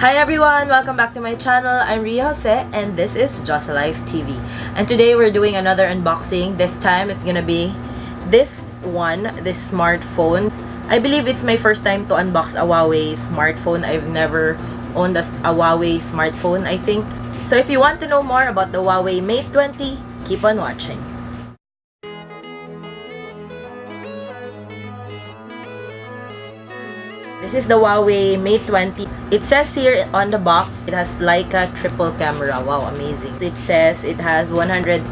Hi everyone! Welcome back to my channel. I'm Ria Jose and this is Diyosa Life TV. And today we're doing another unboxing. This time it's gonna be this smartphone. I believe it's my first time to unbox a Huawei smartphone. I've never owned a Huawei smartphone, I think. So if you want to know more about the Huawei Mate20, keep on watching. This is the Huawei Mate20. It says here on the box, it has Leica triple camera. Wow, amazing. It says it has 128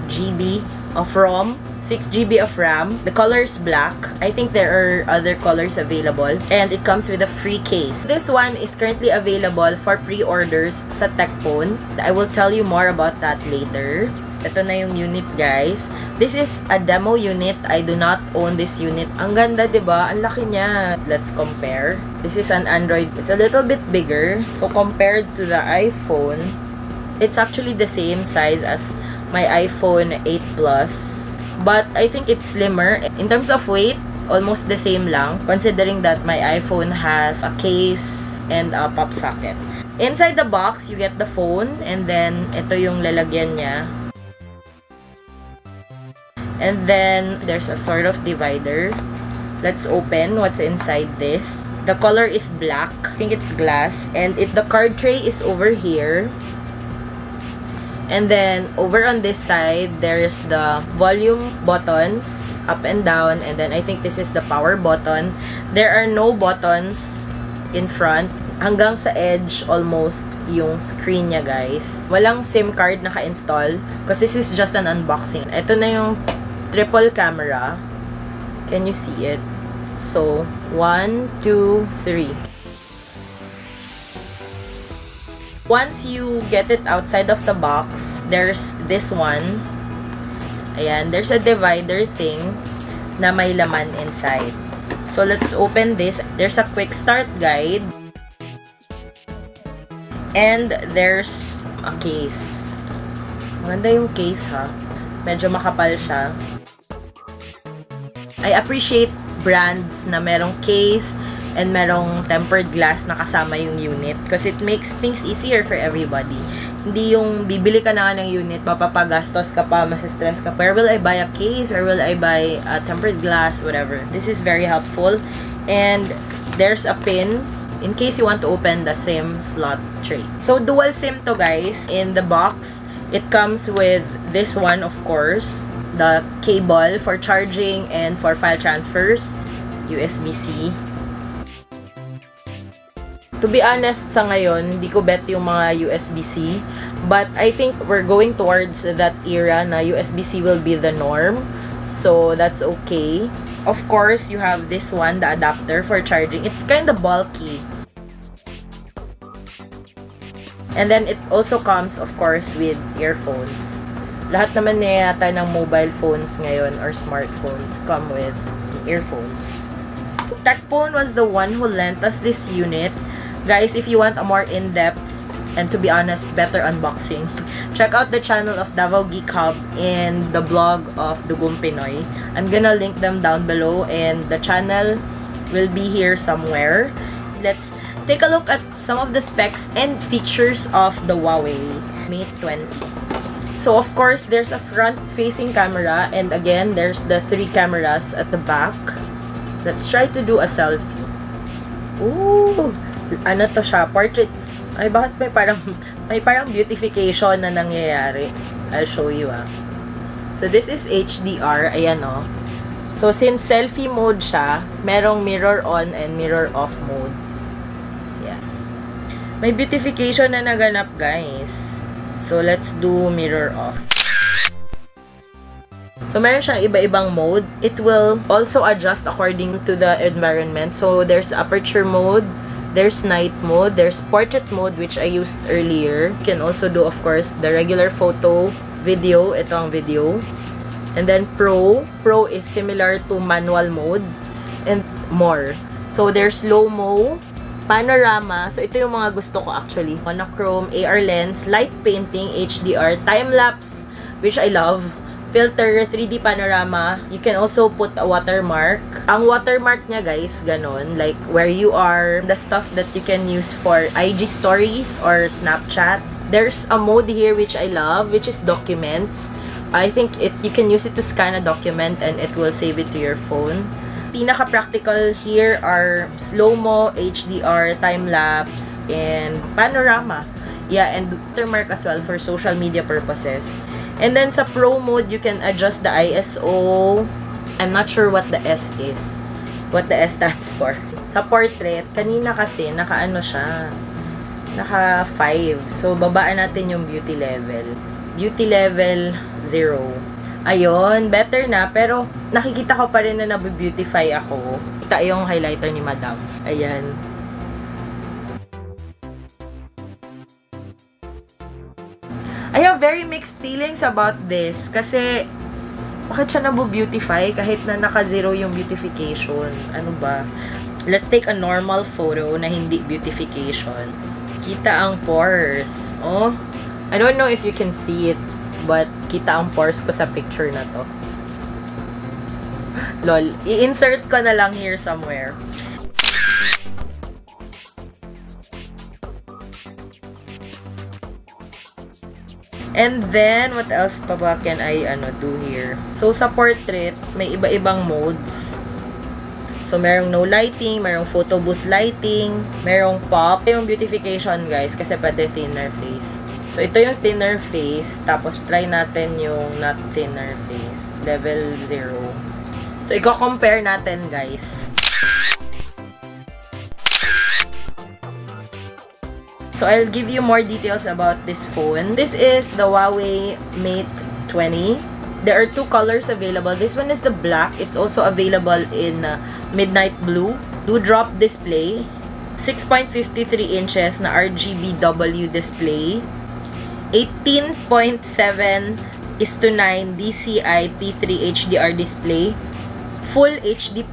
GB of ROM, 6 GB of RAM. The color is black. I think there are other colors available. And it comes with a free case. This one is currently available for pre-orders sa Tekpone. I will tell you more about that later. Ito na yung unit, guys. This is a demo unit. I do not own this unit. Ang ganda, diba? Ang laki niya. Let's compare. This is an Android. It's a little bit bigger. So, compared to the iPhone, it's actually the same size as my iPhone 8 Plus. But I think it's slimmer. In terms of weight, almost the same lang. Considering that my iPhone has a case and a pop socket. Inside the box, you get the phone. And then, ito yung lalagyan niya. And then, there's a sort of divider. Let's open what's inside this. The color is black. I think it's glass. And the card tray is over here. And then, over on this side, there's the volume buttons, up and down. And then, I think this is the power button. There are no buttons in front. Hanggang sa edge, almost, yung screen niya, guys. Walang SIM card naka-install. Because this is just an unboxing. Ito na yung triple camera. Can you see it? So, 1, 2, 3. Once you get it outside of the box, there's this one. Ayan, there's a divider thing na may laman inside. So, let's open this. There's a quick start guide. And there's a case. Maganda yung case, ha? Medyo makapal siya. I appreciate brands na merong case and merong tempered glass na kasama yung unit because it makes things easier for everybody. Hindi yung bibili ka na ng unit, mapapagastos ka pa, masistress ka. Where will I buy a case? Where will I buy a tempered glass? Whatever. This is very helpful. And there's a pin in case you want to open the SIM slot tray. So, dual SIM to, guys. In the box, it comes with this one, of course. The cable for charging and for file transfers, USB-C. To be honest, sa ngayon, hindi ko bet yung mga USB-C. But I think we're going towards that era na USB-C will be the norm. So, that's okay. Of course, you have this one, the adapter for charging. It's kind of bulky. And then, it also comes, of course, with earphones. Lahat naman na yata ng mobile phones ngayon or smartphones come with earphones. Tekpone was the one who lent us this unit. Guys, if you want a more in-depth and to be honest, better unboxing, check out the channel of Davao Geek Hub and the blog of Dugong Pinoy. I'm gonna link them down below and the channel will be here somewhere. Let's take a look at some of the specs and features of the Huawei Mate20. So, of course, there's a front-facing camera. And again, there's the 3 cameras at the back. Let's try to do a selfie. Ooh! Ano to siya? Portrait. Ay, bakit may parang beautification na nangyayari? I'll show you, ah. So, this is HDR. Ayan, oh. So, since selfie mode siya, merong mirror on and mirror off modes. Yeah. May beautification na naganap, guys. So, let's do mirror off. So, meron siyang iba-ibang mode. It will also adjust according to the environment. So, there's aperture mode, there's night mode, there's portrait mode, which I used earlier. You can also do, of course, the regular photo, video. Ito ang video. And then, Pro. Pro is similar to manual mode and more. So, there's slow-mo, panorama. So, ito yung mga gusto ko actually. Monochrome, AR lens, light painting, HDR, time-lapse, which I love. filter, 3D panorama. You can also put a watermark. Ang watermark niya, guys, ganon. Like, where you are, the stuff that you can use for IG stories or Snapchat. There's a mode here which I love, which is documents. I think you can use it to scan a document and it will save it to your phone. Pinaka-practical here are slow-mo, HDR, time-lapse, and panorama. Yeah, and watermark as well for social media purposes. And then sa Pro mode, you can adjust the ISO. I'm not sure what the S is. What the S stands for. Sa portrait, kanina kasi, naka-ano siya. Naka 5. So, babaan natin yung beauty level. Beauty level 0. Ayun, better na. Pero, nakikita ko pa rin na nabibeautify ako. Kita yung highlighter ni Madam. Ayan. I have very mixed feelings about this. Kasi, bakit siya nabu-beautify kahit na naka-0 yung beautification? Ano ba? Let's take a normal photo na hindi beautification. Kita ang pores. Oh, I don't know if you can see it, but kita ang pores ko sa picture na to. Lol. I-insert ko na lang here somewhere. And then, what else pa ba can I do here? So, sa portrait, may iba-ibang modes. So, merong no lighting, merong photo booth lighting, merong pop. Yung beautification, guys, kasi pwede thinner face. So, ito yung thinner face. Tapos, try natin yung not thinner face. Level 0. So, i-compare natin, guys. So, I'll give you more details about this phone. This is the Huawei Mate20. There are 2 colors available. This one is the black. It's also available in midnight blue. Dewdrop display. 6.53 inches na RGBW display. 18.7:9 DCI P3 HDR display. Full HD+.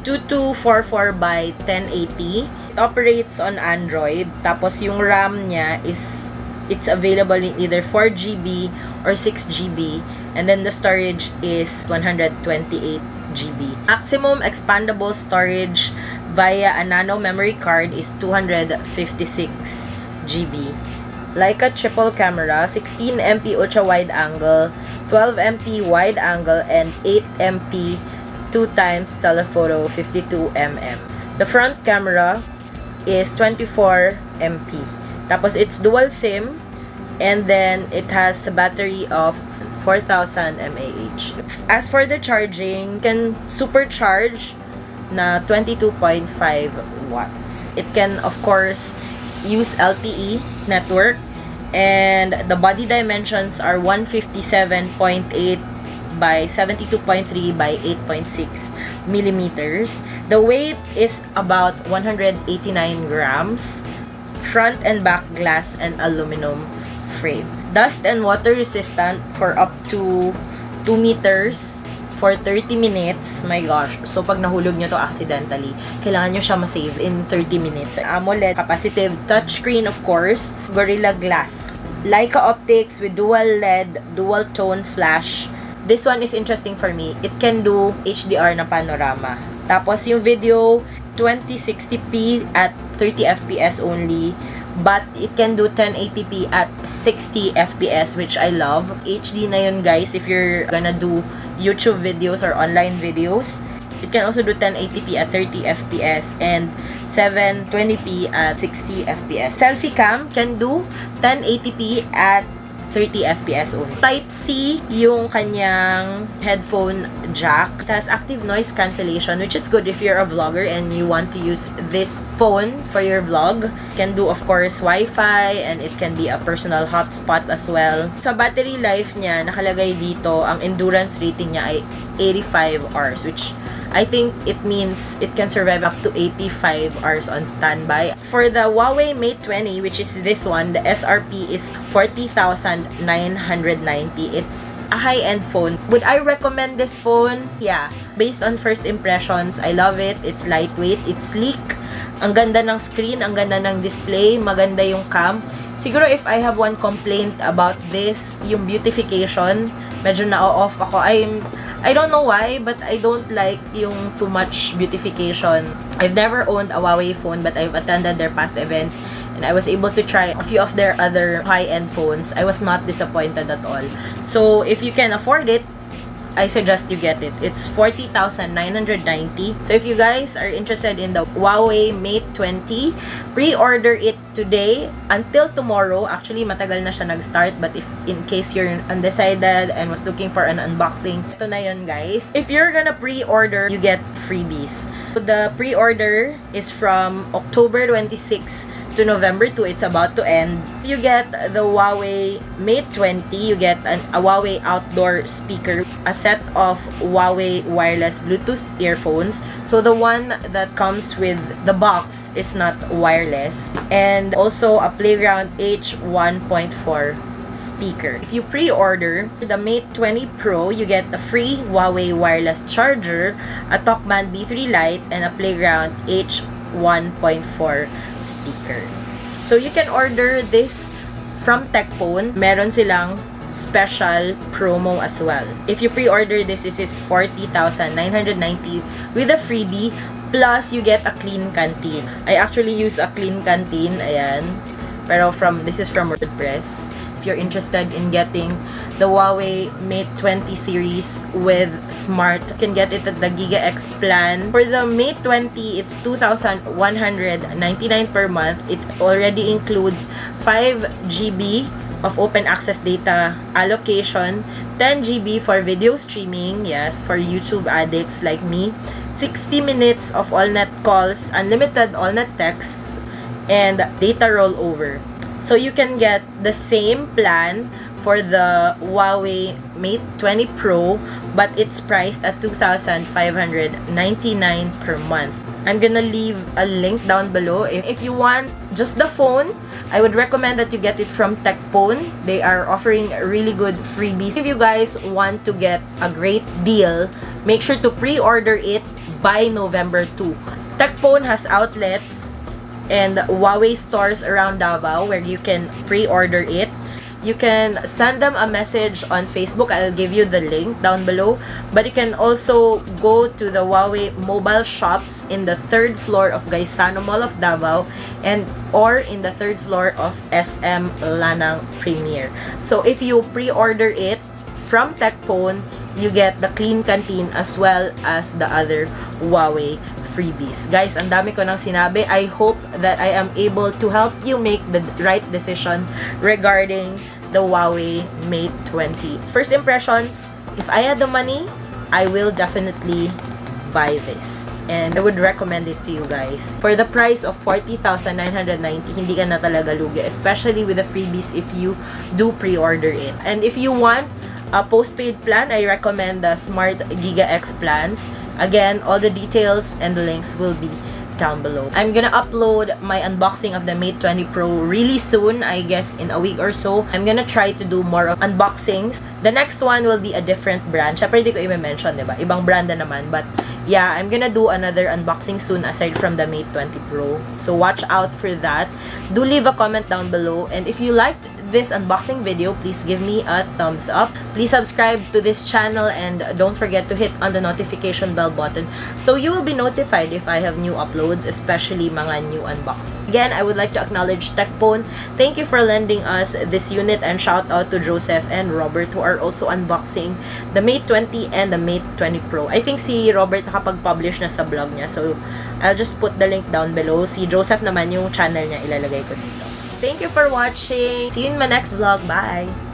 2244 by 1080. It operates on Android. Tapos yung RAM niya it's available in either 4GB or 6GB. And then the storage is 128GB. Maximum expandable storage via a nano memory card is 256GB. Leica triple camera, 16MP ultra wide angle, 12MP wide angle, and 8MP 2x telephoto 52mm. The front camera is 24MP. Tapos it's dual SIM, and then it has a battery of 4,000 mAh. As for the charging, you can supercharge na 22.5 watts. It can, of course, use LTE network, and the body dimensions are 157.8 by 72.3 by 8.6 millimeters. The weight is about 189 grams. Front and back glass and aluminum frames. Dust and water resistant for up to 2 meters for 30 minutes. My gosh. So, pag nahulog nyo to accidentally, kailangan nyo siya ma-save in 30 minutes. AMOLED, capacitive touchscreen, of course. Gorilla Glass. Leica optics with dual LED, dual tone flash. This one is interesting for me. It can do HDR na panorama. Tapos yung video, 2060p at 30 FPS only. But it can do 1080p at 60 FPS, which I love. HD na yun, guys, if you're gonna do YouTube videos or online videos. It can also do 1080p at 30 FPS and 720p at 60 FPS. Selfie cam can do 1080p at 30 FPS only. Type-C yung kanyang headphone jack. It has active noise cancellation, which is good if you're a vlogger and you want to use this phone for your vlog. It can do, of course, Wi-Fi, and it can be a personal hotspot as well. Sa battery life niya, nakalagay dito, ang endurance rating niya ay 85 hours, which I think it means it can survive up to 85 hours on standby. For the Huawei Mate20, which is this one, the SRP is 40,990. It's a high-end phone. Would I recommend this phone? Yeah. Based on first impressions, I love it. It's lightweight. It's sleek. Ang ganda ng screen. Ang ganda ng display. Maganda yung cam. Siguro if I have one complaint about this, yung beautification, medyo na-off ako. I don't know why, but I don't like yung too much beautification. I've never owned a Huawei phone, but I've attended their past events, and I was able to try a few of their other high-end phones. I was not disappointed at all. So, if you can afford it, I suggest you get it. It's 40,990. So if you guys are interested in the Huawei Mate20, pre-order it today until tomorrow. Actually, matagal na siya nag-start, but if in case you're undecided and was looking for an unboxing, ito na yun, guys. If you're gonna pre-order, you get freebies. So the pre-order is from October 26 to November 2. It's about to end. You get the Huawei Mate20, you get a Huawei outdoor speaker, a set of Huawei wireless Bluetooth earphones. So the one that comes with the box is not wireless, and also a Playground H1.4 speaker. If you pre-order the Mate20 Pro, you get a free Huawei wireless charger, a Talkman B3 Lite, and a Playground H1.4 speaker. So you can order this from Tekpone. Meron silang special promo as well. If you pre-order this is 40,990 with a freebie, plus you get a Klean Kanteen. I actually use a Klean Kanteen, ayan. Pero this is from WordPress. If you're interested in getting the Huawei Mate20 series with Smart, you can get it at the Giga X plan. For the Mate20, it's 2,199 per month. It already includes 5 GB of open access data allocation, 10 GB for video streaming, yes, for YouTube addicts like me, 60 minutes of all-net calls, unlimited all-net texts, and data rollover. So you can get the same plan for the Huawei Mate20 Pro, but it's priced at 2,599 per month. I'm gonna leave a link down below. If you want just the phone, I would recommend that you get it from Tekpone. They are offering really good freebies. If you guys want to get a great deal, make sure to pre-order it by November 2. Tekpone has outlets and Huawei Stores around Davao where you can pre-order it. You can send them a message on Facebook. I'll give you the link down below. But you can also go to the Huawei mobile shops in the 3rd floor of Gaisano Mall of Davao or in the 3rd floor of SM Lanang Premier. So if you pre-order it from Tekpone, you get the Klean Kanteen as well as the other Huawei freebies. Guys, ang dami ko nang sinabi. I hope that I am able to help you make the right decision regarding the Huawei Mate20. First impressions, if I had the money, I will definitely buy this. And I would recommend it to you guys. For the price of 40,990, hindi ka na talaga lugi, especially with the freebies if you do pre-order it. And if you want a postpaid plan, I recommend the Smart Giga X plans. Again, all the details and the links will be down below. I'm gonna upload my unboxing of the Mate20 Pro really soon, I guess in a week or so. I'm gonna try to do more of unboxings. The next one will be a different brand. Syempre, di ko i-mention, diba? Ibang brand na naman. But yeah, I'm gonna do another unboxing soon aside from the Mate20 Pro. So watch out for that. Do leave a comment down below. And if you liked this unboxing video, please give me a thumbs up. Please subscribe to this channel and don't forget to hit on the notification bell button so you will be notified if I have new uploads, especially mga new unboxing. Again, I would like to acknowledge Tekpone. Thank you for lending us this unit, and shout out to Joseph and Robert who are also unboxing the Mate20 and the Mate20 Pro. I think si Robert nakapag-publish na sa blog niya, so I'll just put the link down below. Si Joseph naman yung channel niya, ilalagay ko dito. Thank you for watching. See you in my next vlog. Bye!